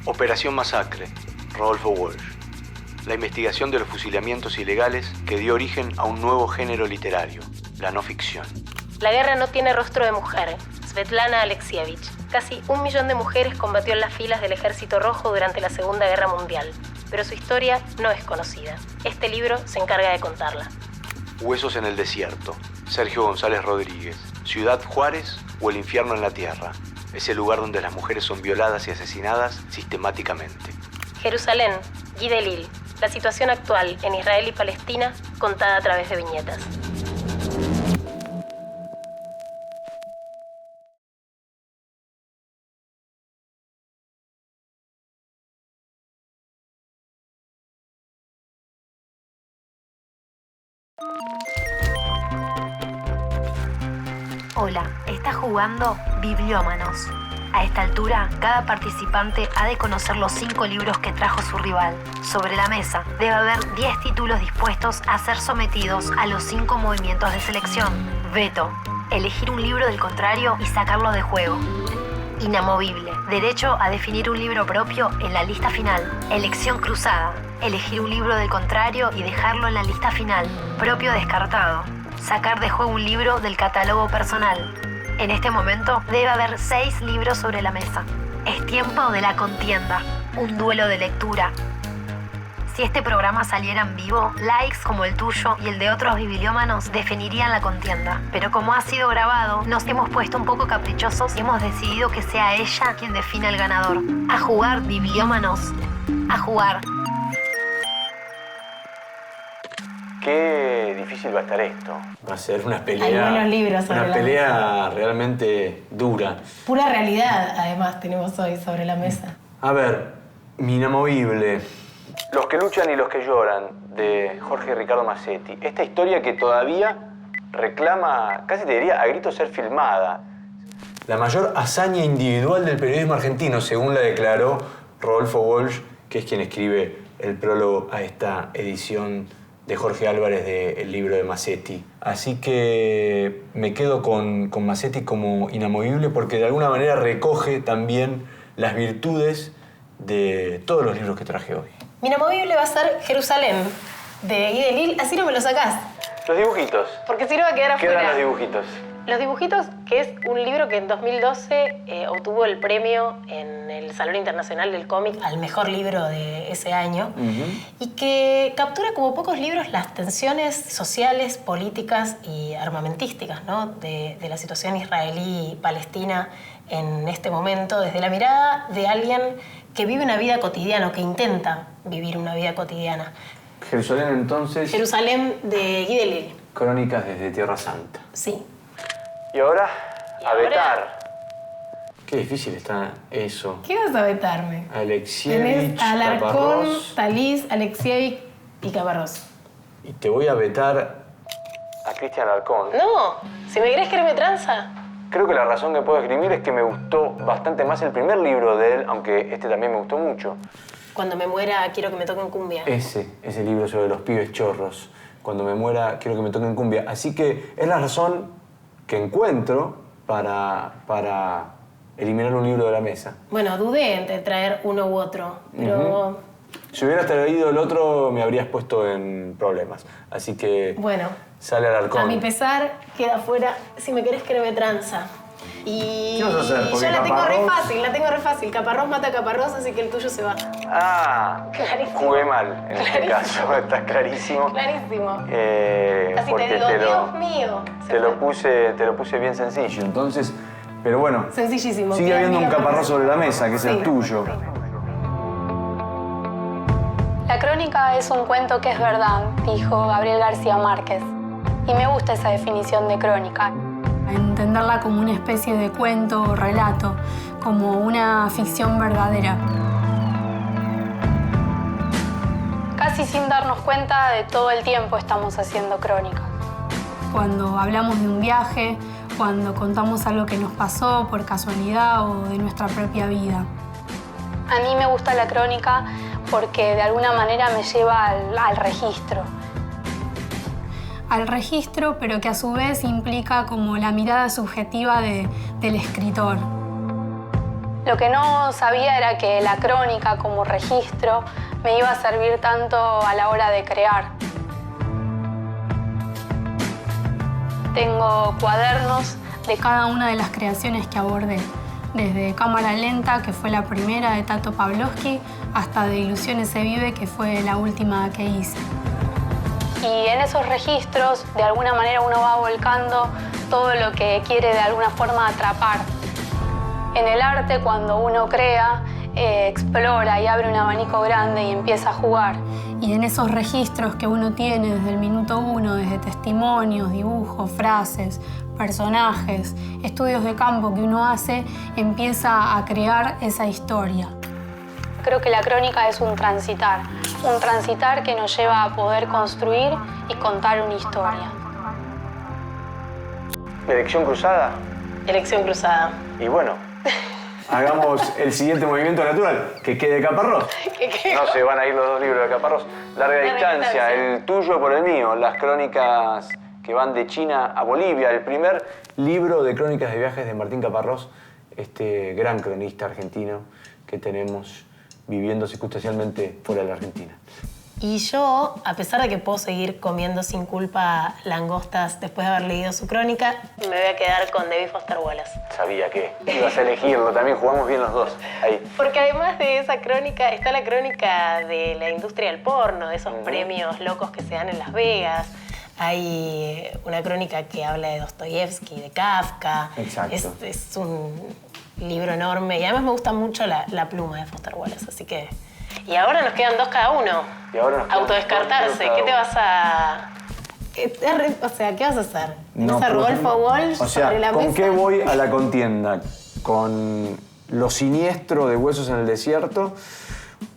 Operación Masacre, Rodolfo Walsh. la investigación de los fusilamientos ilegales que dio origen a un nuevo género literario, la no ficción. La guerra no tiene rostro de mujer. Svetlana Alexievich. Casi 1 millón de mujeres combatió en las filas del Ejército Rojo durante la Segunda Guerra Mundial, pero su historia no es conocida. Este libro se encarga de contarla. Huesos en el desierto, Sergio González Rodríguez. Ciudad Juárez o el infierno en la tierra. Ese lugar donde las mujeres son violadas y asesinadas sistemáticamente. Jerusalén, Guy Delisle. La situación actual en Israel y Palestina contada a través de viñetas. Hola, estás jugando Bibliómanos. A esta altura, cada participante ha de conocer los 5 libros que trajo su rival. Sobre la mesa debe haber 10 títulos dispuestos a ser sometidos a los 5 movimientos de selección. Veto: elegir un libro del contrario y sacarlo de juego. Inamovible: derecho a definir un libro propio en la lista final. Elección cruzada: elegir un libro del contrario y dejarlo en la lista final. Propio descartado: sacar de juego un libro del catálogo personal. En este momento debe haber 6 libros sobre la mesa. Es tiempo de la contienda, un duelo de lectura. Si este programa saliera en vivo, likes como el tuyo y el de otros bibliómanos definirían la contienda. Pero como ha sido grabado, nos hemos puesto un poco caprichosos y hemos decidido que sea ella quien defina el ganador. A jugar, bibliómanos. A jugar. Qué difícil va a estar esto. Va a ser una pelea. Hay buenos libros sobre una la pelea realmente dura. Pura realidad, además, tenemos hoy sobre la mesa. A ver, mi inamovible. Los que luchan y los que lloran, de Jorge Ricardo Massetti. Esta historia que todavía reclama, casi te diría, a grito ser filmada. La mayor hazaña individual del periodismo argentino, según la declaró Rodolfo Walsh, que es quien escribe el prólogo a esta edición de Jorge Álvarez del libro de Massetti. Así que me quedo con Massetti como inamovible porque de alguna manera recoge también las virtudes de todos los libros que traje hoy. Mi inamovible va a ser Jerusalén, de Guy Delisle. Así no me lo sacás. Los dibujitos. Porque si no va a quedar afuera. ¿Qué eran los dibujitos? Los dibujitos, que es un libro que en 2012 obtuvo el premio en el Salón Internacional del Cómic al mejor libro de ese año, y que captura como pocos libros las tensiones sociales, políticas y armamentísticas, ¿no? de la situación israelí-palestina en este momento, desde la mirada de alguien que vive una vida cotidiana, o que intenta vivir una vida cotidiana. Jerusalén, entonces. Jerusalén, de Guy Delisle. Crónicas desde Tierra Santa. Sí. Y ahora, a ahora? vetar. Qué difícil está eso. ¿Qué vas a vetarme? Alexievich, Tenés Alarcón, Caparrós. Talís, Alexievich y Caparrós. Y te voy a vetar a Cristian Alarcón. No, si me querés que me tranza. Creo que la razón que puedo escribir es que me gustó bastante más el primer libro de él, aunque este también me gustó mucho. Cuando me muera, quiero que me toquen cumbia. Ese libro sobre los pibes chorros. Cuando me muera, quiero que me toquen cumbia. Así que es la razón que encuentro para eliminar un libro de la mesa. Bueno, dudé entre traer uno u otro, pero... Si hubieras traído el otro, me habrías puesto en problemas. Así que Bueno, sale Alarcón. a mi pesar, queda fuera si me querés que me tranza. Y ¿Qué vas a hacer? Porque yo la tengo Caparrós- re fácil. Caparrós mata a Caparrós, así que el tuyo se va. Ah, Clarísimo. jugué mal en este Clarísimo. caso, está clarísimo. Clarísimo. Así Porque te digo, Dios mío. Se te fue. lo puse bien sencillo. Entonces, pero bueno, Sencillísimo. sigue Queda habiendo un amiga caparrós para- sobre la mesa, que es el Sí. tuyo. La crónica es un cuento que es verdad, dijo Gabriel García Márquez. Y me gusta esa definición de crónica. Entenderla como una especie de cuento o relato, como una ficción verdadera. Casi sin darnos cuenta de todo el tiempo estamos haciendo crónica. Cuando hablamos de un viaje, cuando contamos algo que nos pasó por casualidad o de nuestra propia vida. A mí me gusta la crónica porque de alguna manera me lleva al registro. Al registro, pero que a su vez implica como la mirada subjetiva del escritor. Lo que no sabía era que la crónica como registro me iba a servir tanto a la hora de crear. Tengo cuadernos de cada una de las creaciones que abordé, desde Cámara Lenta, que fue la primera de Tato Pavlovsky, hasta De Ilusiones se vive, que fue la última que hice. Y en esos registros, de alguna manera, uno va volcando todo lo que quiere de alguna forma atrapar. En el arte, cuando uno crea, explora y abre un abanico grande y empieza a jugar. Y en esos registros que uno tiene desde el minuto 1, desde testimonios, dibujos, frases, personajes, estudios de campo que uno hace, empieza a crear esa historia. Creo que la crónica es un transitar que nos lleva a poder construir y contar una historia. ¿Elección cruzada? Elección cruzada. Y bueno, hagamos el siguiente movimiento natural, que quede Caparrós. No se van a ir los dos libros de Caparrós. Larga distancia, el tuyo por el mío, las crónicas que van de China a Bolivia, el primer libro de crónicas de viajes de Martín Caparrós, este gran cronista argentino que tenemos viviendo circunstancialmente fuera de la Argentina. Y yo, a pesar de que puedo seguir comiendo sin culpa langostas después de haber leído su crónica, me voy a quedar con David Foster Wallace. Sabía que ibas a elegirlo, también jugamos bien los dos. Ahí. Porque además de esa crónica, está la crónica de la industria del porno, de esos premios locos que se dan en Las Vegas. Hay una crónica que habla de Dostoyevsky, de Kafka. Exacto. Es un libro enorme y además me gusta mucho la pluma de Foster Wallace, así que... Y ahora nos quedan dos cada uno. Y ahora nos quedan autodescartarse. dos ¿Qué te cada vas a...? O sea, ¿qué vas a hacer? No, ¿Vas a Rodolfo Walsh o sea, sobre la ¿con mesa? qué voy a la contienda? ¿Con lo siniestro de Huesos en el Desierto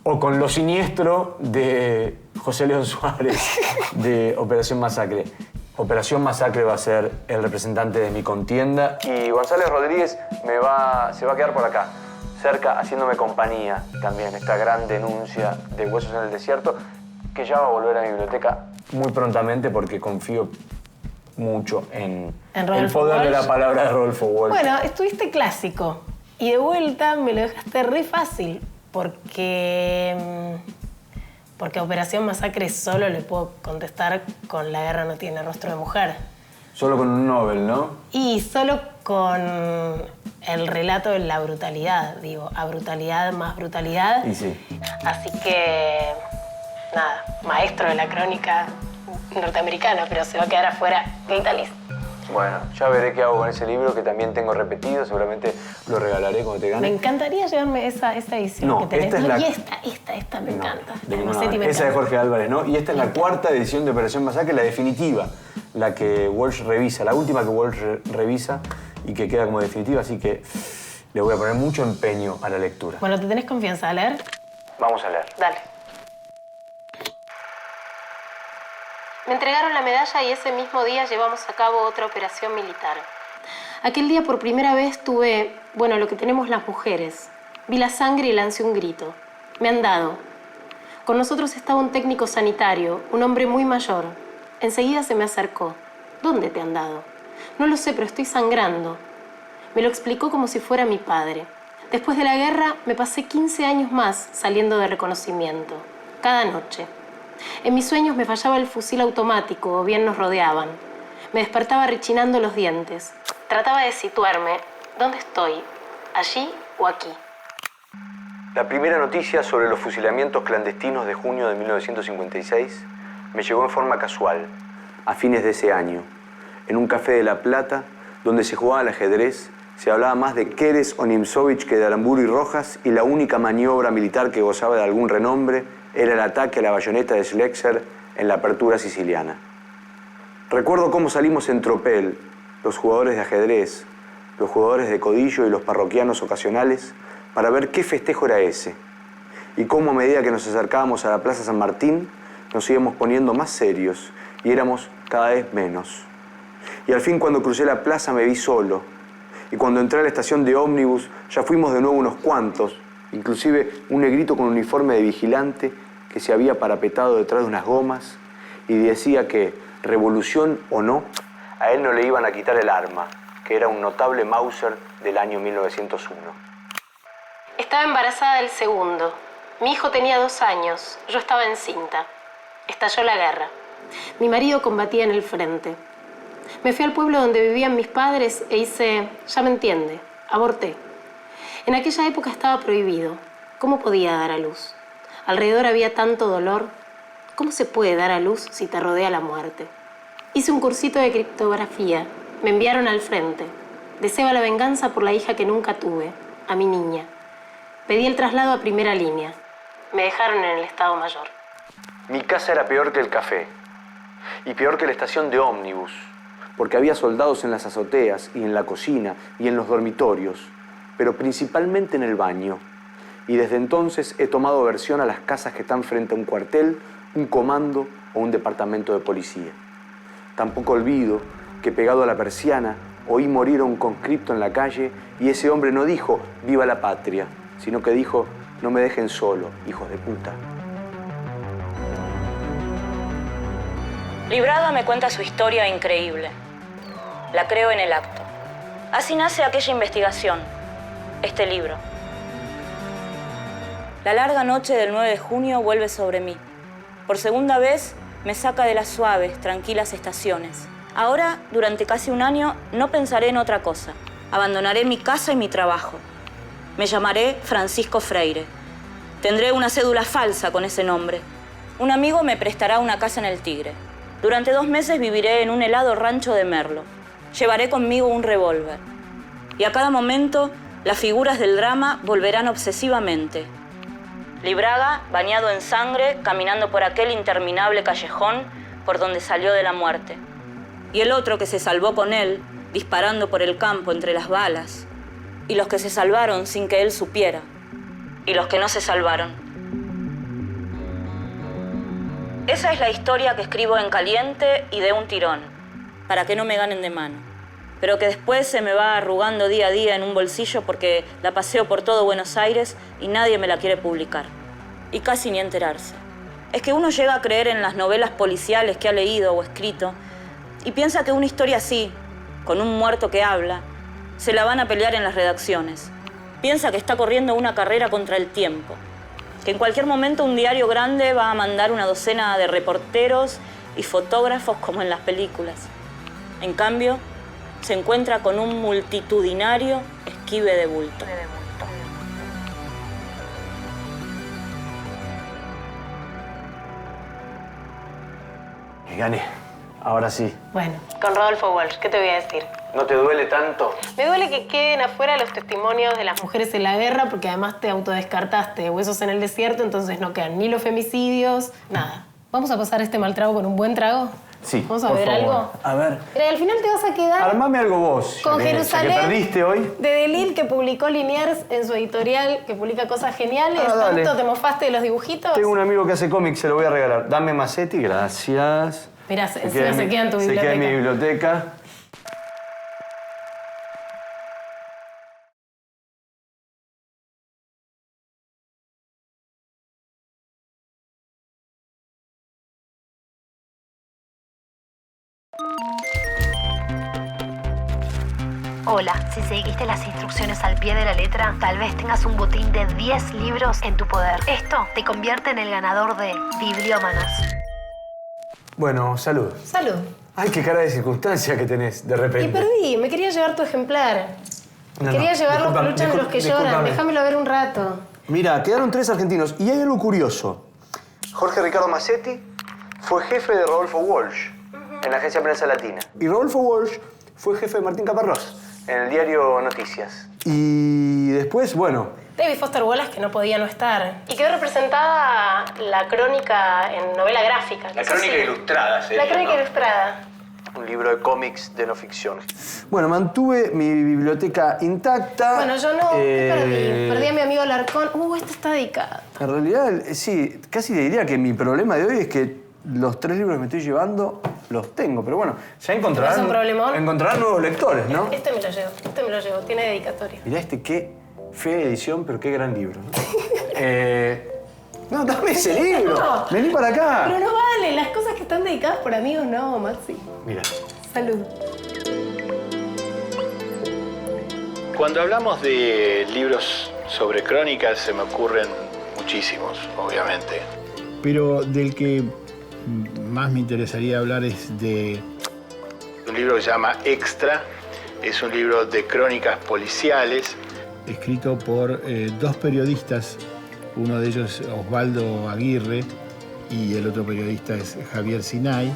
o con lo siniestro de José León Suárez de Operación Masacre? Operación Masacre va a ser el representante de mi contienda y González Rodríguez se va a quedar por acá, cerca, haciéndome compañía también, esta gran denuncia de Huesos en el Desierto, que ya va a volver a mi biblioteca muy prontamente porque confío mucho en el poder de la palabra de Rodolfo Walsh. Bueno, estuviste clásico y de vuelta me lo dejaste re fácil porque a Operación Masacre solo le puedo contestar con La guerra no tiene rostro de mujer. Solo con un Nobel, ¿no? Y solo con el relato de la brutalidad, digo, a brutalidad más brutalidad. Y sí. Así que, nada, maestro de la crónica norteamericana, pero se va a quedar afuera Gaitalis. Bueno, ya veré qué hago con ese libro que también tengo repetido, seguramente lo regalaré cuando te gane. Me encantaría llevarme esa edición No, que tenés. esta es la... Y esta me encanta. De No ninguna sé, manera. Esa de Jorge Álvarez, ¿no? Y esta es la cuarta edición de Operación Masacre, la definitiva, la que Walsh revisa, la última que Walsh revisa y que queda como definitiva, así que le voy a poner mucho empeño a la lectura. Bueno, ¿te tenés confianza a leer? Vamos a leer. Dale. Me entregaron la medalla y ese mismo día llevamos a cabo otra operación militar. Aquel día por primera vez tuve, bueno, lo que tenemos las mujeres. Vi la sangre y lancé un grito. Me han dado. Con nosotros estaba un técnico sanitario, un hombre muy mayor. Enseguida se me acercó. ¿Dónde te han dado? No lo sé, pero estoy sangrando. Me lo explicó como si fuera mi padre. Después de la guerra me pasé 15 años más saliendo de reconocimiento. Cada noche. En mis sueños me fallaba el fusil automático o bien nos rodeaban. Me despertaba rechinando los dientes. Trataba de situarme. ¿Dónde estoy? ¿Allí o aquí? La primera noticia sobre los fusilamientos clandestinos de junio de 1956 me llegó en forma casual, a fines de ese año. En un café de La Plata, donde se jugaba al ajedrez, se hablaba más de Keres o Nimzovich que de Aramburu y Rojas, y la única maniobra militar que gozaba de algún renombre era el ataque a la bayoneta de Schlesser en la apertura siciliana. Recuerdo cómo salimos en tropel, los jugadores de ajedrez, los jugadores de codillo y los parroquianos ocasionales, para ver qué festejo era ese, y cómo a medida que nos acercábamos a la Plaza San Martín, nos íbamos poniendo más serios y éramos cada vez menos. Y al fin, cuando crucé la plaza, me vi solo. Y cuando entré a la estación de ómnibus, ya fuimos de nuevo unos cuantos, inclusive un negrito con uniforme de vigilante que se había parapetado detrás de unas gomas y decía que, revolución o no, a él no le iban a quitar el arma, que era un notable Mauser del año 1901. Estaba embarazada del segundo. Mi hijo tenía 2 años. Yo estaba encinta. Estalló la guerra. Mi marido combatía en el frente. Me fui al pueblo donde vivían mis padres e hice, ya me entiende, aborté. En aquella época estaba prohibido. ¿Cómo podía dar a luz? Alrededor había tanto dolor. ¿Cómo se puede dar a luz si te rodea la muerte? Hice un cursito de criptografía. Me enviaron al frente. Deseaba la venganza por la hija que nunca tuve, a mi niña. Pedí el traslado a primera línea. Me dejaron en el Estado Mayor. Mi casa era peor que el café y peor que la estación de ómnibus, porque había soldados en las azoteas y en la cocina y en los dormitorios, pero principalmente en el baño. Y desde entonces he tomado aversión a las casas que están frente a un cuartel, un comando o un departamento de policía. Tampoco olvido que pegado a la persiana oí morir a un conscripto en la calle y ese hombre no dijo «Viva la patria», sino que dijo «No me dejen solo, hijos de puta». Libraga me cuenta su historia increíble. La creo en el acto. Así nace aquella investigación, este libro. La larga noche del 9 de junio vuelve sobre mí. Por segunda vez me saca de las suaves, tranquilas estaciones. Ahora, durante casi un año, no pensaré en otra cosa. Abandonaré mi casa y mi trabajo. Me llamaré Francisco Freire. Tendré una cédula falsa con ese nombre. Un amigo me prestará una casa en el Tigre. Durante 2 meses viviré en un helado rancho de Merlo. Llevaré conmigo un revólver. Y a cada momento, las figuras del drama volverán obsesivamente. Libraga, bañado en sangre, caminando por aquel interminable callejón por donde salió de la muerte. Y el otro que se salvó con él, disparando por el campo entre las balas. Y los que se salvaron sin que él supiera. Y los que no se salvaron. Esa es la historia que escribo en caliente y de un tirón, para que no me ganen de mano. Pero que después se me va arrugando día a día en un bolsillo porque la paseo por todo Buenos Aires y nadie me la quiere publicar. Y casi ni enterarse. Es que uno llega a creer en las novelas policiales que ha leído o escrito y piensa que una historia así, con un muerto que habla, se la van a pelear en las redacciones. Piensa que está corriendo una carrera contra el tiempo. Que en cualquier momento un diario grande va a mandar una docena de reporteros y fotógrafos como en las películas. En cambio, se encuentra con un multitudinario esquive de bulto. Y gané. Ahora sí. Bueno, con Rodolfo Walsh, ¿qué te voy a decir? ¿No te duele tanto? Me duele que queden afuera los testimonios de las mujeres en la guerra porque además te autodescartaste Huesos en el desierto, entonces no quedan ni los femicidios, nada. ¿Vamos a pasar este mal trago con un buen trago? Sí, ¿Vamos a por ver favor. algo? A ver. Mira, al final te vas a quedar Armame algo vos. con ya que Jerusalén perdiste hoy. de Delil, que publicó Liniers en su editorial, que publica cosas geniales. Dale. ¿Tanto te mofaste de los dibujitos? Tengo un amigo que hace cómics, se lo voy a regalar. Dame Macetti, gracias. Mirá, encima se queda en tu Se queda en mi biblioteca. biblioteca. Hola, si seguiste las instrucciones al pie de la letra, tal vez tengas un botín de 10 libros en tu poder. Esto te convierte en el ganador de Bibliómanos. Bueno, salud. Salud. Ay, qué cara de circunstancia que tenés de repente. Y perdí, me quería llevar tu ejemplar. No, Quería no, llevar los disculpa, peluches de los que lloran. discúlpame. Déjamelo ver un rato. Mira, quedaron 3 argentinos y hay algo curioso. Jorge Ricardo Macetti fue jefe de Rodolfo Walsh en la agencia Prensa Latina. Y Rodolfo Walsh fue jefe de Martín Caparrós en el diario Noticias. Y después, bueno... David Foster Wallace, que no podía no estar. Y quedó representada la crónica en novela gráfica. La crónica ilustrada, sería, La crónica ¿no? ilustrada. Un libro de cómics de no ficción. Bueno, mantuve mi biblioteca intacta. Bueno, yo no. ¿Qué perdí? Perdí a mi amigo Alarcón. Esta está dedicada. En realidad, sí, casi te diría que mi problema de hoy es que los 3 libros que me estoy llevando los tengo. Pero bueno, ya ¿Es un problemón? encontrarán nuevos lectores, ¿no? Este me lo llevo. Tiene dedicatoria. Mirá qué fea edición, pero qué gran libro. No, dame ese libro. No. Vení para acá. Pero no vale. Las cosas que están dedicadas por amigos, no, Maxi. Mira. Salud. Cuando hablamos de libros Sobre crónicas se me ocurren muchísimos, obviamente. Pero del que más me interesaría hablar es de un libro que se llama Extra. Es un libro de crónicas policiales. Escrito por dos periodistas, uno de ellos Osvaldo Aguirre y el otro periodista es Javier Sinay.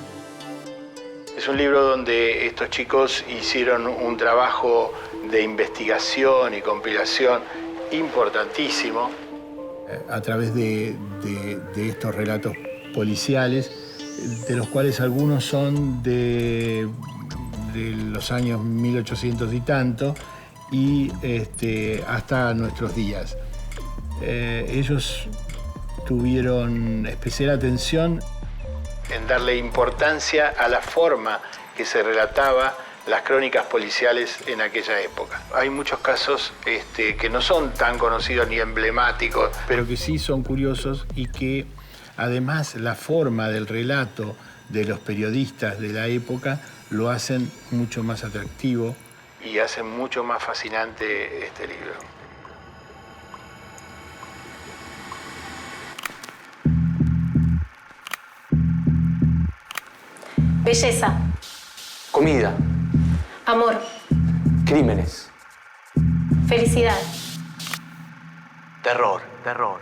Es un libro donde estos chicos hicieron un trabajo de investigación y compilación importantísimo. A través de estos relatos policiales, de los cuales algunos son de los años 1800 y tanto, y hasta nuestros días. Ellos tuvieron especial atención en darle importancia a la forma que se relataba las crónicas policiales en aquella época. Hay muchos casos que no son tan conocidos ni emblemáticos, pero que sí son curiosos y que además la forma del relato de los periodistas de la época lo hacen mucho más atractivo. Y hacen mucho más fascinante este libro. Belleza. Comida. Amor. Crímenes. Felicidad. Terror, terror.